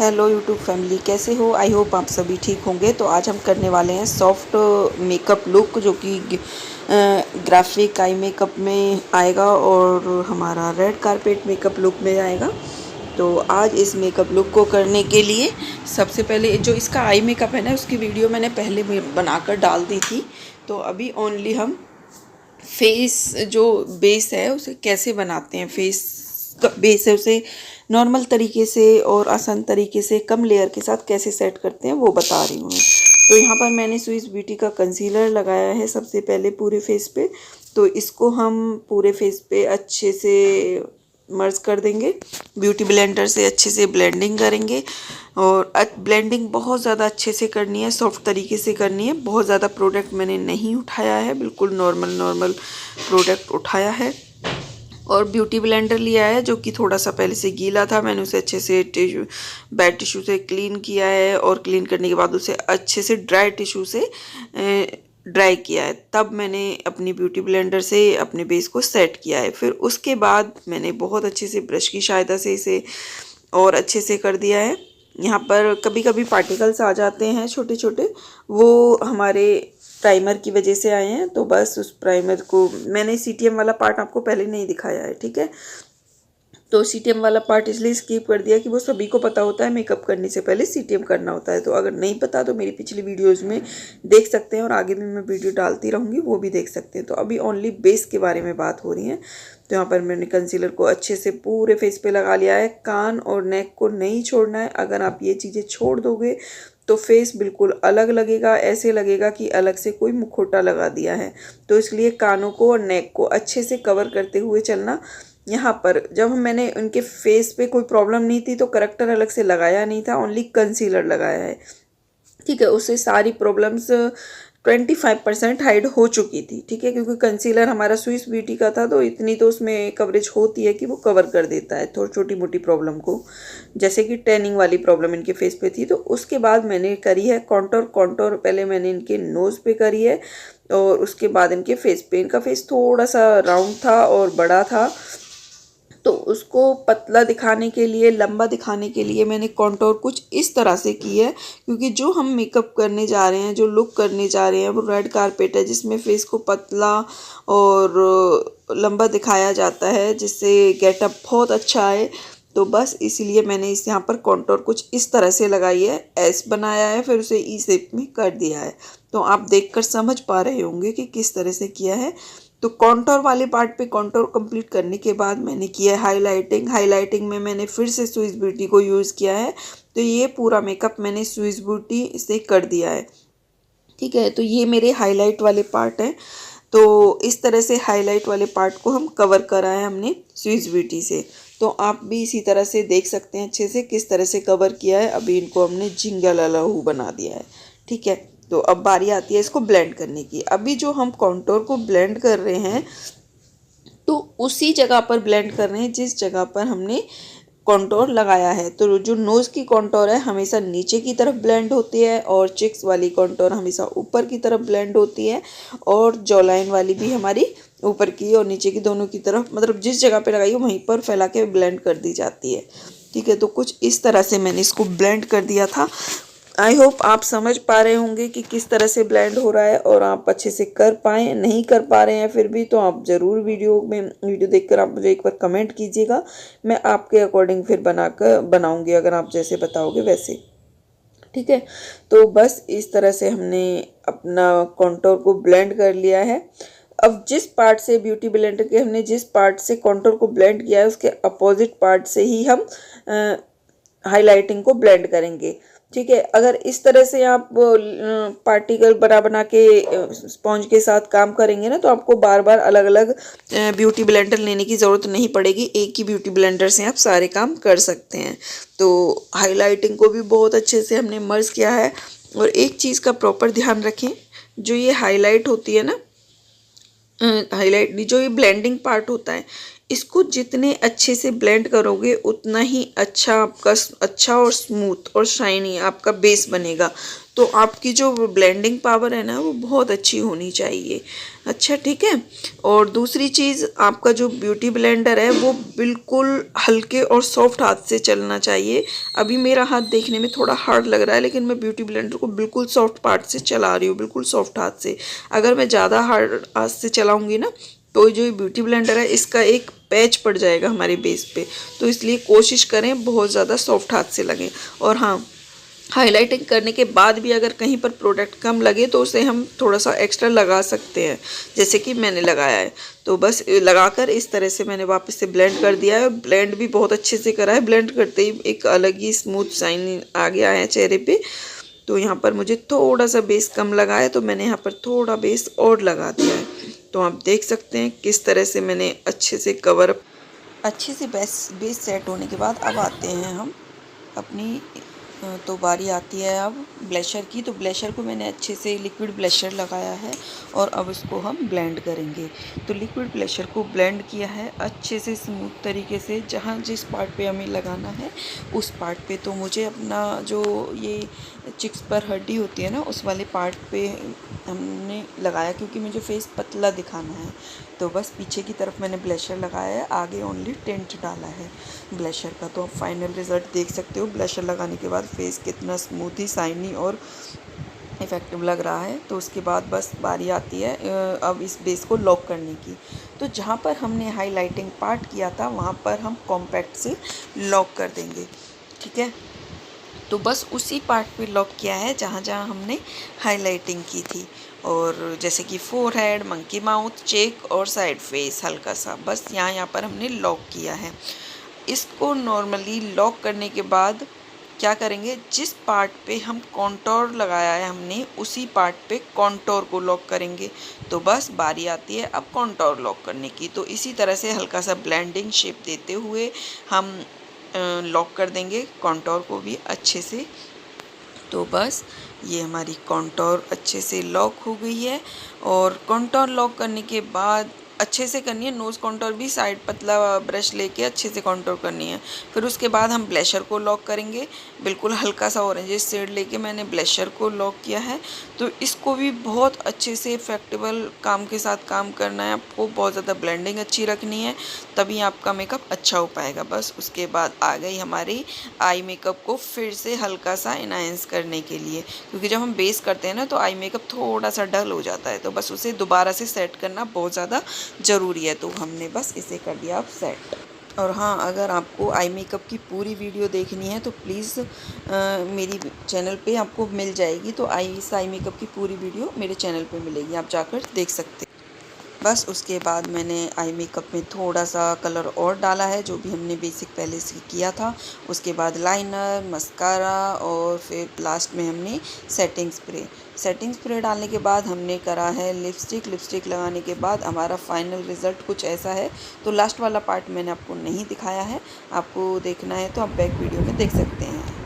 Hello YouTube family, कैसे हो? I hope आप सभी ठीक होंगे। तो आज हम करने वाले हैं सॉफ्ट मेकअप लुक, जो कि ग्राफिक आई मेकअप में आएगा और हमारा रेड कारपेट मेकअप लुक में आएगा। तो आज इस मेकअप लुक को करने के लिए सबसे पहले जो इसका आई मेकअप है ना, उसकी वीडियो मैंने पहले बनाकर डाल दी थी। तो अभी ओनली हम फेस जो बेस है उसे कैसे बनाते हैं, फेस का बेस है उसे नॉर्मल तरीके से और आसान तरीके से कम लेयर के साथ कैसे सेट करते हैं वो बता रही हूँ मैं। तो यहाँ पर मैंने स्विस ब्यूटी का कंसीलर लगाया है सबसे पहले पूरे फेस पे। तो इसको हम पूरे फेस पे अच्छे से मर्ज कर देंगे, ब्यूटी ब्लेंडर से अच्छे से ब्लेंडिंग करेंगे। और ब्लेंडिंग बहुत ज़्यादा अच्छे से करनी है, सॉफ्ट तरीके से करनी है। बहुत ज़्यादा प्रोडक्ट मैंने नहीं उठाया है, बिल्कुल नॉर्मल प्रोडक्ट उठाया है। और ब्यूटी ब्लेंडर लिया है जो कि थोड़ा सा पहले से गीला था, मैंने उसे अच्छे से वेट टिश्यू से क्लीन किया है। और क्लीन करने के बाद उसे अच्छे से ड्राई टिश्यू से ड्राई किया है, तब मैंने अपनी ब्यूटी ब्लेंडर से अपने बेस को सेट किया है। फिर उसके बाद मैंने बहुत अच्छे से ब्रश की सहायता से इसे और अच्छे से कर दिया है। यहाँ पर कभी कभी पार्टिकल्स आ जाते हैं छोटे छोटे, वो हमारे प्राइमर की वजह से आए हैं। तो बस उस प्राइमर को मैंने सीटीएम वाला पार्ट आपको पहले नहीं दिखाया है, ठीक है। तो सीटीएम वाला पार्ट इसलिए स्किप कर दिया कि वो सभी को पता होता है मेकअप करने से पहले सीटीएम करना होता है। तो अगर नहीं पता तो मेरी पिछली वीडियोस में देख सकते हैं, और आगे भी मैं वीडियो डालती रहूँगी, वो भी देख सकते हैं। तो अभी ओनली बेस के बारे में बात हो रही है। तो यहाँ पर मैंने कंसीलर को अच्छे से पूरे फेस पे लगा लिया है। कान और नेक को नहीं छोड़ना है, अगर आप ये चीज़ें छोड़ दोगे तो फेस बिल्कुल अलग लगेगा, ऐसे लगेगा कि अलग से कोई मुखौटा लगा दिया है। तो इसलिए कानों को और नेक को अच्छे से कवर करते हुए चलना। यहाँ पर जब मैंने उनके फेस पे कोई प्रॉब्लम नहीं थी तो करेक्टर अलग से लगाया नहीं था, ओनली कंसीलर लगाया है, ठीक है। उससे सारी प्रॉब्लम्स 25% हाइड हो चुकी थी, ठीक है। क्योंकि कंसीलर हमारा स्विस ब्यूटी का था, तो इतनी तो उसमें कवरेज होती है कि वो कवर कर देता है थोड़ी छोटी मोटी प्रॉब्लम को। जैसे कि टैनिंग वाली प्रॉब्लम इनके फेस पे थी। तो उसके बाद मैंने करी है कॉन्टोर पहले मैंने इनके नोज़ पे करी है, और उसके बाद इनके फेस पे। इनका फेस थोड़ा सा राउंड था और बड़ा था, तो उसको पतला दिखाने के लिए, लंबा दिखाने के लिए मैंने कॉन्टोर कुछ इस तरह से की है। क्योंकि जो हम मेकअप करने जा रहे हैं, जो लुक करने जा रहे हैं, वो रेड कारपेट है जिसमें फेस को पतला और लंबा दिखाया जाता है, जिससे गेटअप बहुत अच्छा आए। तो बस इसीलिए मैंने इस यहाँ पर कॉन्टोर कुछ इस तरह से लगाई है, एस बनाया है, फिर उसे ई शेप में कर दिया है। तो आप देखकर समझ पा रहे होंगे कि किस तरह से किया है। तो कॉन्टोर वाले पार्ट पे कॉन्टोर कंप्लीट करने के बाद मैंने किया है हाइलाइटिंग में मैंने फिर से स्विस ब्यूटी को यूज़ किया है। तो ये पूरा मेकअप मैंने स्विस ब्यूटी से कर दिया है, ठीक है। तो ये मेरे हाईलाइट वाले पार्ट हैं। तो इस तरह से हाईलाइट वाले पार्ट को हम कवर करा है हमने स्विस ब्यूटी से। तो आप भी इसी तरह से देख सकते हैं अच्छे से किस तरह से कवर किया है। अभी इनको हमने झिंगा लहू बना दिया है, ठीक है। तो अब बारी आती है इसको ब्लेंड करने की। अभी जो हम कॉन्टोर को ब्लेंड कर रहे हैं, तो उसी जगह पर ब्लेंड कर रहे हैं जिस जगह पर हमने कॉन्टोर लगाया है। तो जो नोज़ की कॉन्टोर है हमेशा नीचे की तरफ ब्लेंड होती है, और चिक्स वाली कॉन्टोर हमेशा ऊपर की तरफ ब्लेंड होती है, और जॉलाइन वाली भी हमारी ऊपर की और नीचे की दोनों की तरफ, मतलब जिस जगह पे लगाई हो वहीं पर फैला के ब्लेंड कर दी जाती है, ठीक है। तो कुछ इस तरह से मैंने इसको ब्लेंड कर दिया था। आई होप आप समझ पा रहे होंगे कि किस तरह से ब्लेंड हो रहा है, और आप अच्छे से कर पाएँ। नहीं कर पा रहे हैं फिर भी तो आप ज़रूर वीडियो देखकर आप मुझे एक बार कमेंट कीजिएगा, मैं आपके अकॉर्डिंग फिर बनाऊंगी, अगर आप जैसे बताओगे वैसे, ठीक है। तो बस इस तरह से हमने अपना कॉन्टोर को ब्लेंड कर लिया है। अब जिस पार्ट से ब्यूटी ब्लेंडर के हमने जिस पार्ट से कॉन्टोर को ब्लेंड किया है, उसके अपोजिट पार्ट से ही हम हाइलाइटिंग को ब्लेंड करेंगे, ठीक है। अगर इस तरह से आप पार्टिकल बना के स्पॉन्ज के साथ काम करेंगे ना, तो आपको बार बार अलग अलग ब्यूटी ब्लेंडर लेने की ज़रूरत नहीं पड़ेगी, एक ही ब्यूटी ब्लेंडर से आप सारे काम कर सकते हैं। तो हाइलाइटिंग को भी बहुत अच्छे से हमने मर्ज किया है। और एक चीज़ का प्रॉपर ध्यान रखें, जो ये हाईलाइट होती है ना, हाईलाइट जो ये ब्लेंडिंग पार्ट होता है, इसको जितने अच्छे से ब्लेंड करोगे उतना ही अच्छा आपका अच्छा और स्मूथ और शाइनी आपका बेस बनेगा। तो आपकी जो ब्लेंडिंग पावर है ना वो बहुत अच्छी होनी चाहिए। अच्छा ठीक है। और दूसरी चीज़, आपका जो ब्यूटी ब्लेंडर है वो बिल्कुल हल्के और सॉफ्ट हाथ से चलना चाहिए। अभी मेरा हाथ देखने में थोड़ा हार्ड लग रहा है, लेकिन मैं ब्यूटी ब्लेंडर को बिल्कुल सॉफ्ट पार्ट से चला रही हूँ, बिल्कुल सॉफ्ट हाथ से। अगर मैं ज़्यादा हार्ड हाथ से चलाऊँगी ना तो जो ब्यूटी ब्लेंडर है इसका एक पैच पड़ जाएगा हमारे बेस पे। तो इसलिए कोशिश करें बहुत ज़्यादा सॉफ्ट हाथ से लगे। और हाँ, हाइलाइटिंग करने के बाद भी अगर कहीं पर प्रोडक्ट कम लगे तो उसे हम थोड़ा सा एक्स्ट्रा लगा सकते हैं, जैसे कि मैंने लगाया है। तो बस लगाकर इस तरह से मैंने वापस से ब्लेंड कर दिया है। ब्लेंड भी बहुत अच्छे से करा है, ब्लेंड करते ही एक अलग ही स्मूथ शाइन आ गया है चेहरे पे। तो यहाँ पर मुझे थोड़ा सा बेस कम लगा है, तो मैंने यहाँ पर थोड़ा बेस और लगा दिया है। तो आप देख सकते हैं किस तरह से मैंने अच्छे से कवर अप, अच्छे से बेस सेट होने के बाद अब आते हैं हम अपनी तो बारी आती है अब ब्लशर की। तो ब्लशर को मैंने अच्छे से लिक्विड ब्लशर लगाया है और अब इसको हम ब्लेंड करेंगे। तो लिक्विड ब्लशर को ब्लेंड किया है अच्छे से स्मूथ तरीके से। जहाँ जिस पार्ट पे हमें लगाना है उस पार्ट पे, तो मुझे अपना जो ये चिक्स पर हड्डी होती है ना उस वाले पार्ट पे हमने लगाया, क्योंकि मुझे फेस पतला दिखाना है। तो बस पीछे की तरफ मैंने ब्लशर लगाया है, आगे ओनली टिंट डाला है ब्लशर का। तो आप फाइनल रिज़ल्ट देख सकते हो ब्लशर लगाने के बाद फेस कितना स्मूथी शाइनी और इफ़ेक्टिव लग रहा है। तो उसके बाद बस बारी आती है अब इस बेस को लॉक करने की। तो जहाँ पर हमने हाईलाइटिंग पार्ट किया था वहाँ पर हम कॉम्पैक्ट से लॉक कर देंगे, ठीक है। तो बस उसी पार्ट पे लॉक किया है जहाँ जहाँ हमने हाइलाइटिंग की थी। और जैसे कि फोरहेड, मंकी माउथ, चेक और साइड फेस हल्का सा, बस यहाँ पर हमने लॉक किया है। इसको नॉर्मली लॉक करने के बाद क्या करेंगे, जिस पार्ट पे हम कॉन्टोर लगाया है हमने उसी पार्ट पे कॉन्टोर को लॉक करेंगे। तो बस बारी आती है अब कॉन्टोर लॉक करने की। तो इसी तरह से हल्का सा ब्लेंडिंग शेप देते हुए हम लॉक कर देंगे कॉन्टोर को भी अच्छे से। तो बस ये हमारी कॉन्टोर अच्छे से लॉक हो गई है। और कॉन्टोर लॉक करने के बाद अच्छे से करनी है, नोज़ कॉन्टोर भी साइड पतला ब्रश लेके अच्छे से कॉन्टोर करनी है। फिर उसके बाद हम ब्लशर को लॉक करेंगे, बिल्कुल हल्का सा ऑरेंजिश शेड लेके मैंने ब्लशर को लॉक किया है। तो इसको भी बहुत अच्छे से इफेक्टिबल काम के साथ काम करना है आपको, बहुत ज़्यादा ब्लेंडिंग अच्छी रखनी है, तभी आपका मेकअप अच्छा हो पाएगा। बस उसके बाद आ गई हमारी आई मेकअप को फिर से हल्का सा इनहांस करने के लिए, क्योंकि जब हम बेस करते हैं ना तो आई मेकअप थोड़ा सा डल हो जाता है। तो बस उसे दोबारा से सेट करना बहुत ज़्यादा ज़रूरी है। तो हमने बस इसे कर दिया अब सेट। और हाँ, अगर आपको आई मेकअप की पूरी वीडियो देखनी है तो प्लीज़ मेरी चैनल पे आपको मिल जाएगी। तो इस आई मेकअप की पूरी वीडियो मेरे चैनल पे मिलेगी, आप जाकर देख सकते हैं। बस उसके बाद मैंने आई मेकअप में थोड़ा सा कलर और डाला है, जो भी हमने बेसिक पहले से किया था। उसके बाद लाइनर, मस्कारा और फिर लास्ट में हमने सेटिंग स्प्रे डालने के बाद हमने करा है लिपस्टिक लगाने के बाद हमारा फाइनल रिज़ल्ट कुछ ऐसा है। तो लास्ट वाला पार्ट मैंने आपको नहीं दिखाया है, आपको देखना है तो आप बैक वीडियो में देख सकते हैं।